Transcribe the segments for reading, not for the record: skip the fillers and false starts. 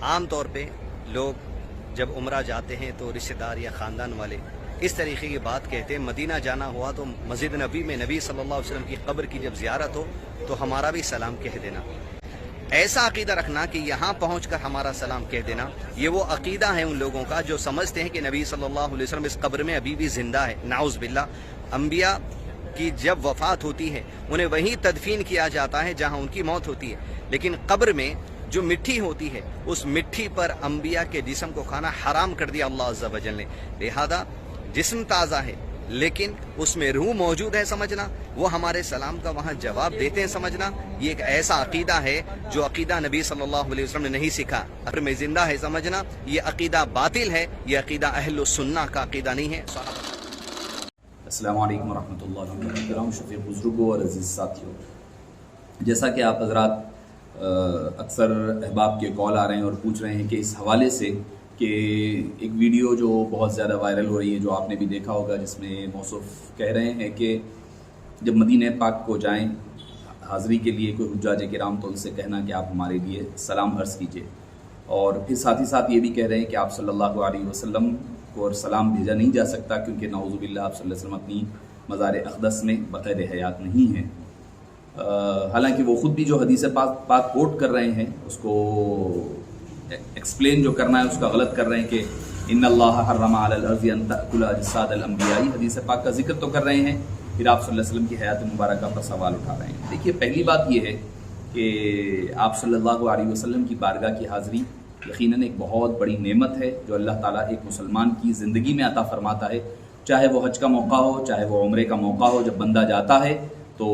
عام طور پہ لوگ جب عمرہ جاتے ہیں تو رشتہ دار یا خاندان والے اس طریقے کی بات کہتے ہیں، مدینہ جانا ہوا تو مسجد نبی میں نبی صلی اللہ علیہ وسلم کی قبر کی جب زیارت ہو تو ہمارا بھی سلام کہہ دینا۔ ایسا عقیدہ رکھنا کہ یہاں پہنچ کر ہمارا سلام کہہ دینا، یہ وہ عقیدہ ہے ان لوگوں کا جو سمجھتے ہیں کہ نبی صلی اللہ علیہ وسلم اس قبر میں ابھی بھی زندہ ہے۔ نعوذ باللہ، انبیاء کی جب وفات ہوتی ہے انہیں وہیں تدفین کیا جاتا ہے جہاں ان کی موت ہوتی ہے، لیکن قبر میں جو مٹی ہوتی ہے اس مٹی پر انبیاء کے جسم کو کھانا حرام کر دیا اللہ عز و جل نے۔ لہذا جسم تازہ ہے لیکن اس میں روح موجود ہے سمجھنا، وہ ہمارے سلام کا وہاں جواب دیتے ہیں سمجھنا، یہ ایک ایسا عقیدہ ہے جو عقیدہ نبی صلی اللہ علیہ وسلم نے نہیں سیکھا۔ قبر میں زندہ ہے سمجھنا، یہ عقیدہ باطل ہے، یہ عقیدہ اہل السنہ کا عقیدہ نہیں ہے۔ السلام علیکم ورحمۃ اللہ وبرکاتہ۔ شفیق بزرگوں اور عزیز ساتھیوں، جیسا کہ آپ حضرات اکثر احباب کے کال آ رہے ہیں اور پوچھ رہے ہیں کہ اس حوالے سے کہ ایک ویڈیو جو بہت زیادہ وائرل ہو رہی ہے، جو آپ نے بھی دیکھا ہوگا، جس میں موصوف کہہ رہے ہیں کہ جب مدینہ پاک کو جائیں حاضری کے لیے کوئی حجاج کرام تو ان سے کہنا کہ آپ ہمارے لیے سلام عرض کیجیے، اور پھر ساتھ ہی ساتھ یہ بھی کہہ رہے ہیں کہ آپ صلی اللہ علیہ وسلم کو اور سلام بھیجا نہیں جا سکتا کیونکہ نعوذ باللہ آپ صلی اللہ علیہ وسلم اپنی مزار اقدس میں بقید حیات نہیں ہیں۔ حالانکہ وہ خود بھی جو حدیث پاک کوٹ کر رہے ہیں اس کو ایکسپلین جو کرنا ہے اس کا غلط کر رہے ہیں کہ ان اللہ حرم علی الارض ان تأکل اجساد الانبیاء، حدیث پاک کا ذکر تو کر رہے ہیں، پھر آپ صلی اللہ علیہ وسلم کی حیات مبارکہ پر سوال اٹھا رہے ہیں۔ دیکھیے، پہلی بات یہ ہے کہ آپ صلی اللہ علیہ وسلم کی بارگاہ کی حاضری یقیناً ایک بہت بڑی نعمت ہے جو اللہ تعالیٰ ایک مسلمان کی زندگی میں عطا فرماتا ہے، چاہے وہ حج کا موقع ہو، چاہے وہ عمرے کا موقع ہو۔ جب بندہ جاتا ہے تو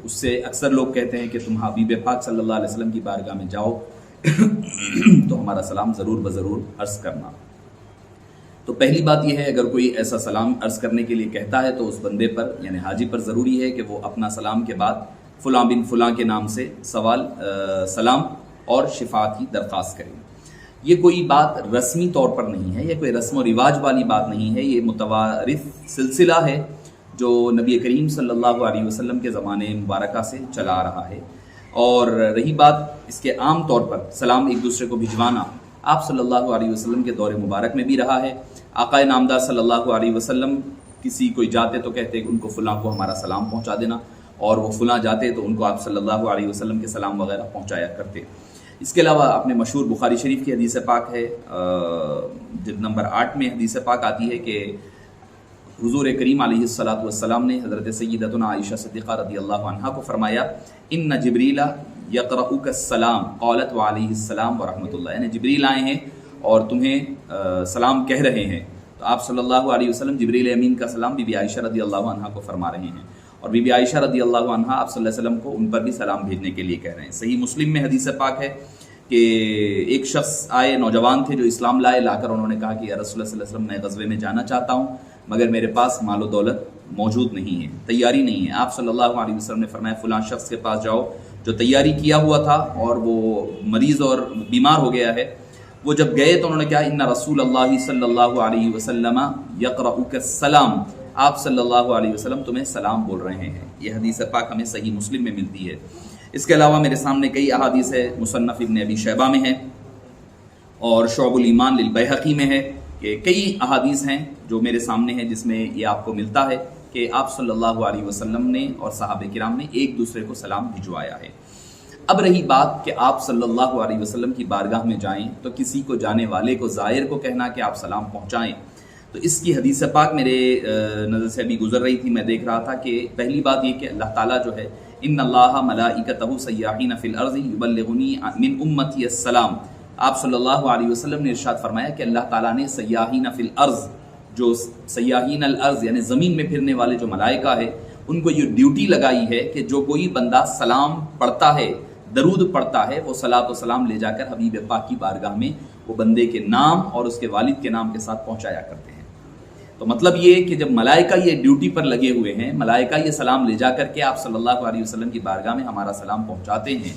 اس سے اکثر لوگ کہتے ہیں کہ تم حبیب پاک صلی اللہ علیہ وسلم کی بارگاہ میں جاؤ تو ہمارا سلام ضرور بضرور عرض کرنا۔ تو پہلی بات یہ ہے، اگر کوئی ایسا سلام عرض کرنے کے لیے کہتا ہے تو اس بندے پر یعنی حاجی پر ضروری ہے کہ وہ اپنا سلام کے بعد فلاں بن فلاں کے نام سے سلام اور شفاعت کی درخواست کرے۔ یہ کوئی بات رسمی طور پر نہیں ہے، یہ کوئی رسم و رواج والی بات نہیں ہے، یہ متوارث سلسلہ ہے جو نبی کریم صلی اللہ علیہ وسلم کے زمانے مبارکہ سے چلا آ رہا ہے۔ اور رہی بات اس کے عام طور پر سلام ایک دوسرے کو بھجوانا، آپ صلی اللہ علیہ وسلم کے دور مبارک میں بھی رہا ہے۔ آقا نامدار صلی اللہ علیہ وسلم کسی کوئی جاتے تو کہتے کہ ان کو فلاں کو ہمارا سلام پہنچا دینا، اور وہ فلاں جاتے تو ان کو آپ صلی اللہ علیہ وسلم کے سلام وغیرہ پہنچایا کرتے۔ اس کے علاوہ اپنے مشہور بخاری شریف کی حدیث پاک ہے، جلد نمبر 8 میں حدیث پاک آتی ہے کہ حضور کریم علیہ الصلوۃ والسلام نے حضرت سیدتنا عائشہ صدیقہ رضی اللہ عنہا کو فرمایا، ان جبریل یقرؤک السلام قالت وعلیہ السلام ورحمۃ اللہ، یعنی جبریل آئے ہیں اور تمہیں سلام کہہ رہے ہیں۔ تو آپ صلی اللہ علیہ وسلم جبریل امین کا سلام بی بی عائشہ رضی اللہ عنہا کو فرما رہے ہیں، اور بی بی عائشہ رضی اللہ عنہا آپ صلی اللہ علیہ وسلم کو ان پر بھی سلام بھیجنے کے لیے کہہ رہے ہیں۔ صحیح مسلم میں حدیث پاک ہے کہ ایک شخص آئے، نوجوان تھے جو اسلام لائے، لا کر انہوں نے کہا کہ یا رسول اللہ صلی اللہ علیہ وسلم میں غزوے میں جانا چاہتا ہوں مگر میرے پاس مال و دولت موجود نہیں ہے، تیاری نہیں ہے۔ آپ صلی اللہ علیہ وسلم نے فرمایا فلاں شخص کے پاس جاؤ جو تیاری کیا ہوا تھا اور وہ مریض اور بیمار ہو گیا ہے۔ وہ جب گئے تو انہوں نے کہا ان رسول اللہ صلی اللہ علیہ وسلم یقرؤک السلام، آپ صلی اللہ علیہ وسلم تمہیں سلام بول رہے ہیں۔ یہ حدیث پاک ہمیں صحیح مسلم میں ملتی ہے۔ اس کے علاوہ میرے سامنے کئی احادیث ہے، مصنف ابن ابی شیبہ میں ہے اور شعب الایمان للبیہقی میں ہے، کہ کئی احادیث ہیں جو میرے سامنے ہیں جس میں یہ آپ کو ملتا ہے کہ آپ صلی اللہ علیہ وسلم نے اور صحابہ کرام نے ایک دوسرے کو سلام بھجوایا ہے۔ اب رہی بات کہ آپ صلی اللہ علیہ وسلم کی بارگاہ میں جائیں تو کسی کو جانے والے کو زائر کو کہنا کہ آپ سلام پہنچائیں، تو اس کی حدیث پاک میرے نظر سے ابھی گزر رہی تھی، میں دیکھ رہا تھا کہ پہلی بات یہ کہ اللہ تعالیٰ جو ہے ان اللہ ملائکتہ سیاحین فی الارض یبلغنی من امتی السلام، آپ صلی اللہ علیہ وسلم نے ارشاد فرمایا کہ اللہ تعالیٰ نے سیاحین فی الارض، جو سیاحین الارض یعنی زمین میں پھرنے والے جو ملائکہ ہے، ان کو یہ ڈیوٹی لگائی ہے کہ جو کوئی بندہ سلام پڑھتا ہے، درود پڑھتا ہے، وہ صلاۃ و سلام لے جا کر حبیب پاک کی بارگاہ میں وہ بندے کے نام اور اس کے والد کے نام کے ساتھ پہنچایا کرتے ہیں۔ تو مطلب یہ کہ جب ملائکہ یہ ڈیوٹی پر لگے ہوئے ہیں، ملائکہ یہ سلام لے جا کر کے آپ صلی اللہ علیہ وسلم کی بارگاہ میں ہمارا سلام پہنچاتے ہیں،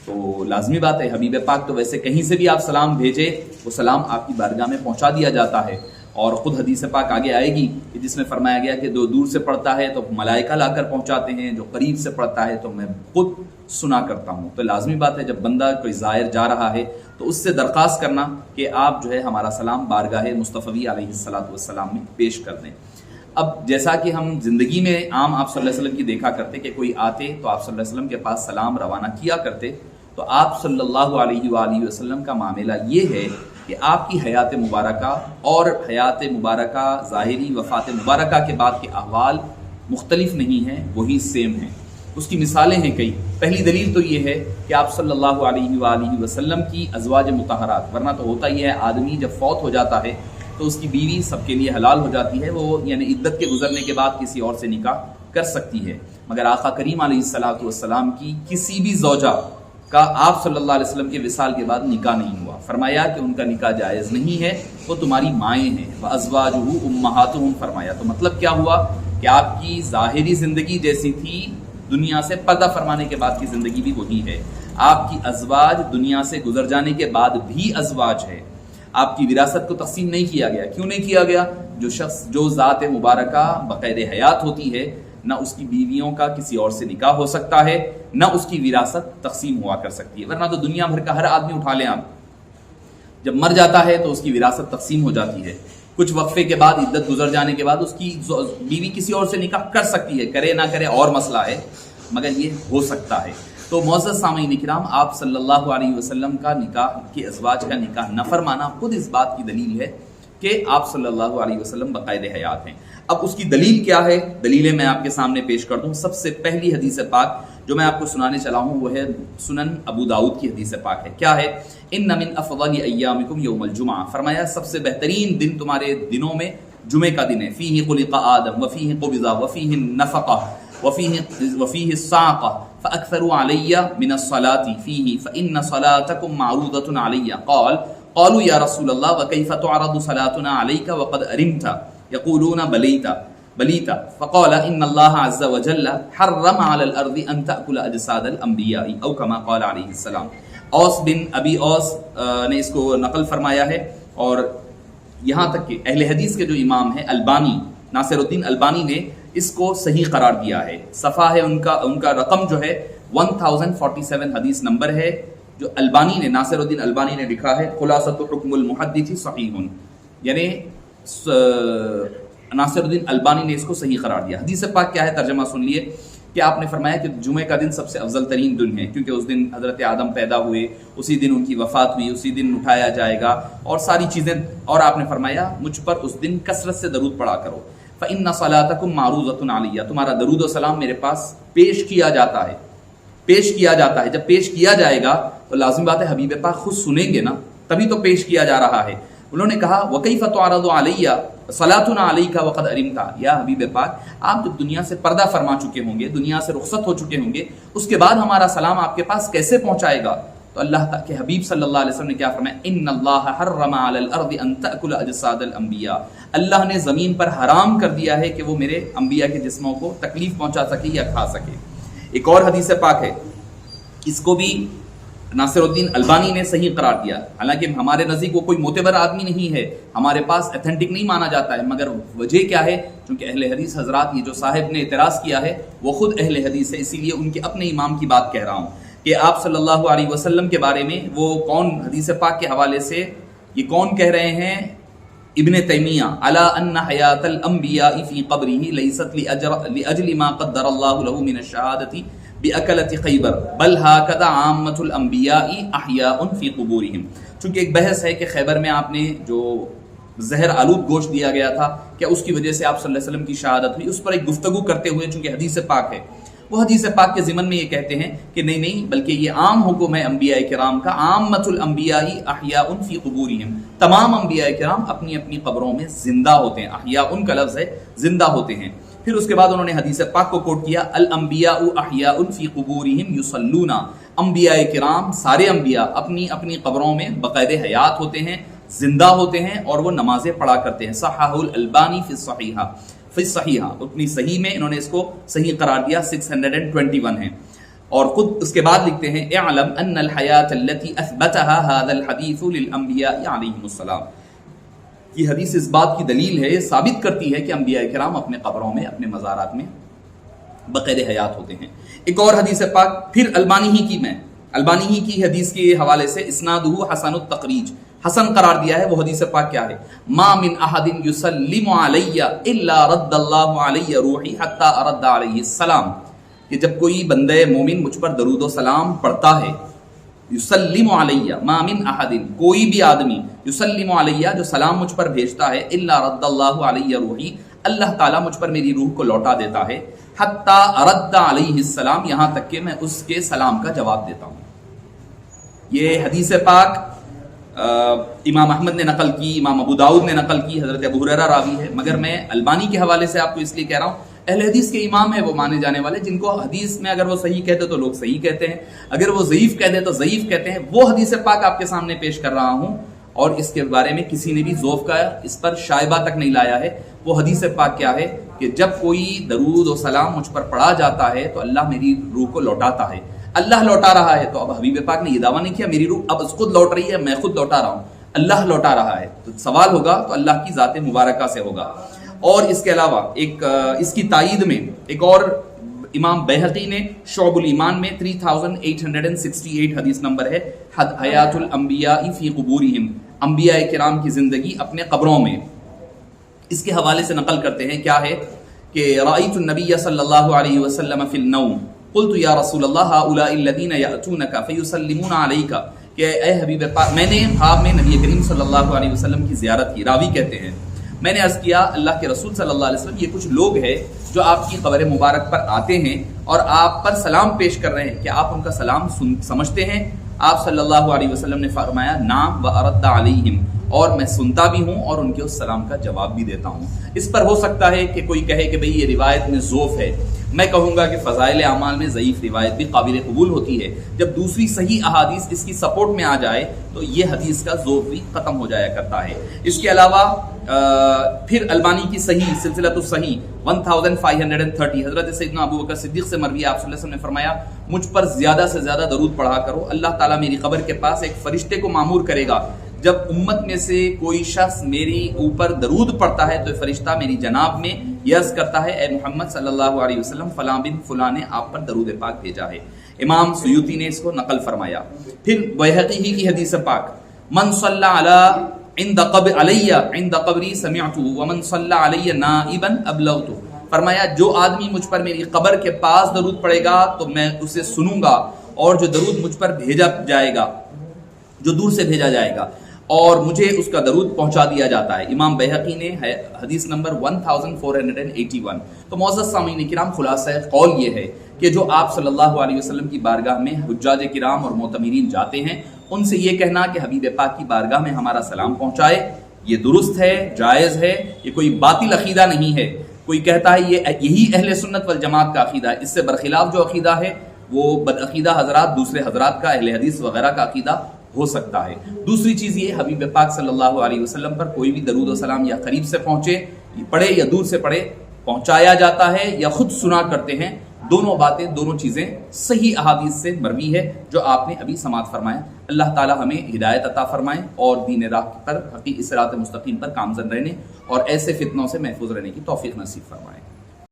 تو لازمی بات ہے حبیب پاک تو ویسے کہیں سے بھی آپ سلام بھیجے وہ سلام آپ کی بارگاہ میں پہنچا دیا جاتا ہے۔ اور خود حدیث پاک آگے آئے گی کہ جس میں فرمایا گیا کہ جو دور سے پڑھتا ہے تو ملائکہ لا کر پہنچاتے ہیں، جو قریب سے پڑھتا ہے تو میں خود سنا کرتا ہوں۔ تو لازمی بات ہے جب بندہ کوئی زائر جا رہا ہے تو اس سے درخواست کرنا کہ آپ جو ہے ہمارا سلام بارگاہ مصطفی علیہ الصلوۃ والسلام میں پیش کر دیں۔ اب جیسا کہ ہم زندگی میں عام آپ صلی اللہ علیہ وسلم کی دیکھا کرتے کہ کوئی آتے تو آپ صلی اللہ علیہ وسلم کے پاس سلام روانہ کیا کرتے، تو آپ صلی اللہ علیہ وآلہ وسلم کا معاملہ یہ ہے کہ آپ کی حیات مبارکہ اور حیات مبارکہ ظاہری وفات مبارکہ کے بعد کے احوال مختلف نہیں ہیں، وہی سیم ہیں۔ اس کی مثالیں ہیں کئی۔ پہلی دلیل تو یہ ہے کہ آپ صلی اللہ علیہ وآلہ وسلم کی ازواج مطہرات، ورنہ تو ہوتا یہ ہے آدمی جب فوت ہو جاتا ہے تو اس کی بیوی سب کے لیے حلال ہو جاتی ہے، وہ یعنی عدت کے گزرنے کے بعد کسی اور سے نکاح کر سکتی ہے، مگر آقا کریم علیہ الصلوۃ والسلام کی کسی بھی زوجہ کا آپ صلی اللہ علیہ وسلم کے وصال کے بعد نکاح نہیں ہوا۔ فرمایا کہ ان کا نکاح جائز نہیں ہے، وہ تمہاری مائیں ہیں، وَأَزْوَاجُهُ أُمَّهَاتُهُمْ فرمایا۔ تو مطلب کیا ہوا کہ آپ کی ظاہری زندگی جیسی تھی دنیا سے پردہ فرمانے کے بعد کی زندگی بھی وہی ہے، آپ کی ازواج دنیا سے گزر جانے کے بعد بھی ازواج ہے۔ آپ کی وراثت کو تقسیم نہیں کیا گیا۔ کیوں نہیں کیا گیا؟ جو شخص جو ذات مبارکہ بقید حیات ہوتی ہے، نہ اس کی بیویوں کا کسی اور سے نکاح ہو سکتا ہے، نہ اس کی وراثت تقسیم ہوا کر سکتی ہے، ورنہ تو دنیا بھر کا ہر آدمی اٹھا لیں آپ، جب مر جاتا ہے تو اس کی وراثت تقسیم ہو جاتی ہے۔ کچھ وقفے کے بعد عدت گزر جانے کے بعد اس کی بیوی کسی اور سے نکاح کر سکتی ہے، کرے نہ کرے اور مسئلہ ہے، مگر یہ ہو سکتا ہے۔ تو معزز سامعین کرام، آپ صلی اللہ علیہ وسلم کا نکاح کی ازواج کا نکاح نہ فرمانا خود اس بات کی دلیل ہے کہ آپ صلی اللہ علیہ وسلم بقائد حیات ہیں۔ اب اس کی دلیل کیا ہے؟ دلیلیں میں آپ کے سامنے پیش کر دوں۔ سب سے پہلی حدیث پاک جو میں آپ کو سنانے چلا ہوں وہ ہے سنن ابو داؤد کی حدیث پاک ہے۔ کیا ہے؟ ان من افضل ایامکم یوم الجمعہ، فرمایا سب سے بہترین دن تمہارے دنوں میں جمعے کا دن ہے۔ فیہ خلق آدم وفیہ قبض وفیہ النفقہ وفیہ الصاقہ فاکثروا علی من الصلاة فیہ فإن صلاتکم معروضۃ علی۔ قالوا یا رسول اللہ وکیف تعرض صلاتنا علیک وقد ارمت؟ یقولون بلیت فقال ان اللہ عز وجل حرم علی الارض ان تأکل اجساد الانبیاء او کما قال علیہ السلام۔ اوس بن ابی اوس نے اس کو نقل فرمایا ہے، اور یہاں تک کہ اہل حدیث کے جو امام ہیں البانی، ناصر الدین البانی نے اس کو صحیح قرار دیا ہے۔ صفحہ ہے ان کا رقم جو ہے 1047 حدیث نمبر ہے، جو البانی نے ناصر الدین البانی نے لکھا ہے خلاصۃ حکم المحدث صحیح، یعنی ناصر الدین البانی نے اس کو صحیح قرار دیا۔ حدیث پاک کیا ہے ترجمہ سن لیے کہ آپ نے فرمایا کہ جمعے کا دن سب سے افضل ترین دن ہے، کیونکہ اس دن حضرت آدم پیدا ہوئے، اسی دن ان کی وفات ہوئی، اسی دن اٹھایا جائے گا اور ساری چیزیں، اور آپ نے فرمایا مجھ پر اس دن کثرت سے درود پڑھا کرو۔ فإن صلاتکم معروضۃ علی، تمہارا درود و سلام میرے پاس پیش کیا جاتا ہے، پیش کیا جاتا ہے۔ جب پیش کیا جائے گا تو لازم بات ہے حبیب پاک خود سنیں گے نا، تبھی تو پیش کیا جا رہا ہے۔ انہوں نے کہا وَكَيْفَ تُعْرَضُ عَلَيَّ صَلَاتُنَا عَلَيْكَ وَقَدْ أَرِمْتَ، یا حبیب پاک آپ جب دنیا سے پردہ فرما چکے ہوں گے، دنیا سے رخصت ہو چکے ہوں گے، اس کے بعد ہمارا سلام آپ کے پاس کیسے پہنچائے گا؟ تو اللہ کے حبیب صلی اللہ علیہ وسلم نے کیا فرمایا؟ ان اللہ حرم علی الارض ان تأکل اجساد الانبیاء، اللہ نے زمین پر حرام کر دیا ہے کہ وہ میرے انبیاء کے جسموں کو تکلیف پہنچا سکے یا کھا سکے۔ ایک اور حدیث پاک ہے، اس کو بھی ناصر الدین البانی نے صحیح قرار دیا، حالانکہ ہمارے نزدیک وہ کوئی معتبر آدمی نہیں ہے، ہمارے پاس ایتھینٹک نہیں مانا جاتا ہے، مگر وجہ کیا ہے؟ چونکہ اہل حدیث حضرات، یہ جو صاحب نے اعتراض کیا ہے وہ خود اہل حدیث ہے، اسی لیے ان کے اپنے امام کی بات کہہ رہا ہوں کہ آپ صلی اللہ علیہ وسلم کے بارے میں وہ کون حدیث پاک کے حوالے سے یہ کون کہہ رہے ہیں؟ ابن تیمیہ، الا ان حیات الانبیاء فی قبرہ لیست لاجل ما قدر اللہ له من الشہادۃ بأکلۃ خیبر بل ہاکذا عامۃ الانبیاء احیاء فی قبورہم۔ چونکہ ایک بحث ہے کہ خیبر میں آپ نے جو زہر آلود گوشت دیا گیا تھا، کیا اس کی وجہ سے آپ صلی اللہ علیہ وسلم کی شہادت ہوئی؟ اس پر ایک گفتگو کرتے ہوئے چونکہ حدیث پاک ہے، وہ حدیث پاک کے ضمن میں یہ کہتے ہیں کہ نہیں بلکہ یہ عام حکم ہے انبیاء کرام کا، عامۃ الانبیاء احیاء فی قبورہم، تمام انبیاء کرام اپنی اپنی قبروں میں زندہ ہوتے ہیں، احیاء ان کا لفظ ہے، زندہ ہوتے ہیں۔ پھر اس کے بعد انہوں نے حدیث پاک کو کوٹ کیا، الانبیاء احیاء فی قبورہم یصلون، انبیاء کرام سارے انبیاء اپنی اپنی قبروں میں بقید حیات ہوتے ہیں، زندہ ہوتے ہیں اور وہ نمازیں پڑھا کرتے ہیں۔ صححہ الالبانی فی الصحیحہ، اپنی صحیح میں انہوں نے اس کو صحیح قرار دیا، 621 ہے۔ اور خود اس کے بعد لکھتے ہیں اعلم ان الحیات التي اثبتها هذا الحديث للانبیاء علیہم السلام، یہ حدیث اس بات کی دلیل ہے، یہ ثابت کرتی ہے کہ انبیاء کرام اپنے قبروں میں، اپنے مزارات میں بقید حیات ہوتے ہیں۔ ایک اور حدیث پاک پھر البانی ہی کی حدیث کے حوالے سے اسنادہ حسن التقریج، حسن قرار دیا ہے۔ وہ حدیث پاک کیا ہے؟ ما من احد یسلم علی الا رد اللہ علی روحی حتی ارد علیہ السلام، کہ جب کوئی بندہ مومن مجھ پر درود و سلام پڑھتا ہے، یسلم علی، ما من احد، کوئی بھی آدمی، یسلم علی، جو سلام مجھ پر بھیجتا ہے، الا رد اللہ علی روحی، اللہ تعالیٰ مجھ پر میری روح کو لوٹا دیتا ہے، حتی ارد علیہ السلام، یہاں تک کہ میں اس کے سلام کا جواب دیتا ہوں۔ یہ حدیث پاک امام احمد نے نقل کی، امام ابو داؤد نے نقل کی، حضرت ابو ہریرہ راوی ہے، مگر میں البانی کے حوالے سے آپ کو اس لیے کہہ رہا ہوں، اہل حدیث کے امام ہیں وہ مانے جانے والے، جن کو حدیث میں اگر وہ صحیح کہتے تو لوگ صحیح کہتے ہیں، اگر وہ ضعیف کہتے تو ضعیف کہتے ہیں۔ وہ حدیث پاک آپ کے سامنے پیش کر رہا ہوں، اور اس کے بارے میں کسی نے بھی ذوف کا اس پر شائبہ تک نہیں لایا ہے۔ وہ حدیث پاک کیا ہے کہ جب کوئی درود و سلام مجھ پر پڑھا جاتا ہے تو اللہ میری روح کو لوٹاتا ہے۔ اللہ لوٹا رہا ہے، تو اب حبیب پاک نے یہ دعویٰ نہیں کیا میری روح اب خود لوٹ رہی ہے، میں خود لوٹا رہا ہوں، اللہ لوٹا رہا ہے، تو سوال ہوگا تو اللہ کی ذات مبارکہ سے ہوگا۔ اور اس کے علاوہ ایک اس کی تائید میں ایک اور امام بیہقی نے شعب الایمان میں 3868 حدیث نمبر ہے، حیات الانبیاء فی قبورہم، انبیاء کرام کی زندگی اپنے قبروں میں، اس کے حوالے سے نقل کرتے ہیں کیا ہے کہ رأیت النبی صلی اللہ علیہ وسلم فی النوم قلت یا رسول اللہ هؤلاء الذین یأتونک فیسلمون علیک، کہ اے حبیب پاک، میں نے خواب میں نبی کریم صلی اللہ علیہ وسلم کی زیارت کی، راوی کہتے ہیں، میں نے عرض کیا اللہ کے رسول صلی اللہ علیہ وسلم، یہ کچھ لوگ ہیں جو آپ کی قبر مبارک پر آتے ہیں اور آپ پر سلام پیش کر رہے ہیں، کیا آپ ان کا سلام سمجھتے ہیں؟ آپ صلی اللہ علیہ وسلم نے فرمایا نعم وارد علیہم، اور میں سنتا بھی ہوں اور ان کے اس سلام کا جواب بھی دیتا ہوں۔ اس پر ہو سکتا ہے کہ کوئی کہے کہ بھئی یہ روایت میں ضعف ہے، میں کہوں گا کہ فضائل اعمال میں ضعیف روایت بھی قابل قبول ہوتی ہے، جب دوسری صحیح احادیث اس کی سپورٹ میں آ جائے تو یہ حدیث کا ضعف بھی ختم ہو جایا کرتا ہے۔ اس کے علاوہ پھر البانی کی صحیح سلسلۃ الصحیح 1530 حضرت سیدنا ابو بکر صدیق سے مروی، آپ صلی اللہ علیہ وسلم نے فرمایا مجھ پر زیادہ سے زیادہ درود پڑھا کرو، اللہ تعالیٰ میری قبر کے پاس ایک فرشتے کو مامور کرے گا، جب امت میں سے کوئی شخص میری اوپر درود پڑھتا ہے تو فرشتہ میری جناب میں یز کرتا ہے اے محمد صلی اللہ علیہ وسلم فلاں بن فلاں نے آپ پر درود پاک بھیجا ہے۔ امام سیوطی نے اس کو نقل فرمایا۔ پھر بیہقی ہی کی حدیث پاک من صلی عند قبری سمعته ومن صلی علی نائبا ابلغته، فرمایا جو آدمی مجھ پر میری قبر کے پاس درود پڑے گا تو میں اسے سنوں گا، اور جو درود مجھ پر بھیجا جائے گا، جو دور سے بھیجا جائے گا، اور مجھے اس کا درود پہنچا دیا جاتا ہے۔ امام بیہقی نے حدیث نمبر 1481۔ تو معزز سامعین کرام، خلاصہ قول یہ ہے کہ جو آپ صلی اللہ علیہ وسلم کی بارگاہ میں حجاج کرام اور معتمرین جاتے ہیں، ان سے یہ کہنا کہ حبیب پاک کی بارگاہ میں ہمارا سلام پہنچائے، یہ درست ہے، جائز ہے، یہ کوئی باطل عقیدہ نہیں ہے۔ کوئی کہتا ہے یہی اہل سنت والجماعت کا عقیدہ ہے، اس سے برخلاف جو عقیدہ ہے وہ بدعقیدہ حضرات، دوسرے حضرات کا، اہل حدیث وغیرہ کا عقیدہ ہو سکتا ہے۔ دوسری چیز یہ، حبیب پاک صلی اللہ علیہ وسلم پر کوئی بھی درود و سلام یا قریب سے پہنچے، پڑھے یا دور سے پڑھے، پہنچایا جاتا ہے یا خود سنا کرتے ہیں، دونوں باتیں، دونوں چیزیں صحیح احادیث سے مروی ہے جو آپ نے ابھی سماعت فرمایا۔ اللہ تعالی ہمیں ہدایت عطا فرمائے اور دین راہ پر، حقیقی صراط مستقیم پر گامزن رہنے اور ایسے فتنوں سے محفوظ رہنے کی توفیق نصیب فرمائے۔